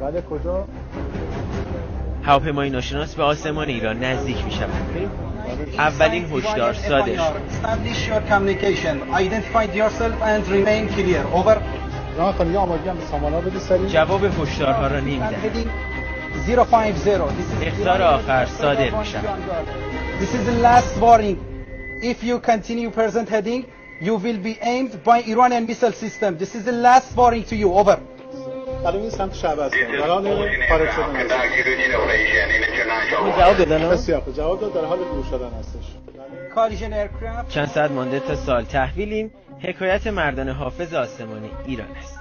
بله کجا؟ هواپیمای ناشناس به آسمان ایران نزدیک می شود. اولین هشدار صادر شد. Establish your communication. Identify yourself and remain clear. Over. جناب خانم یه آمادگی هم به سامانه بدید سریع. جواب هشدارها را نمی‌دهد. 050. اخطار آخر صادر می شود. This is the last warning. If you continue present heading, you will be aimed by Iranian missile system. This is the last warning to you. Over. الان این سمت شهباز در حال خارج شدن است. جواب دادن؟ بسیار خوب. جواب داد در حال دور شدن هستش. Collision aircraft. چند ساعت مانده تا سال تحویلیم. حکایت مردان حافظ آسمانی ایران است.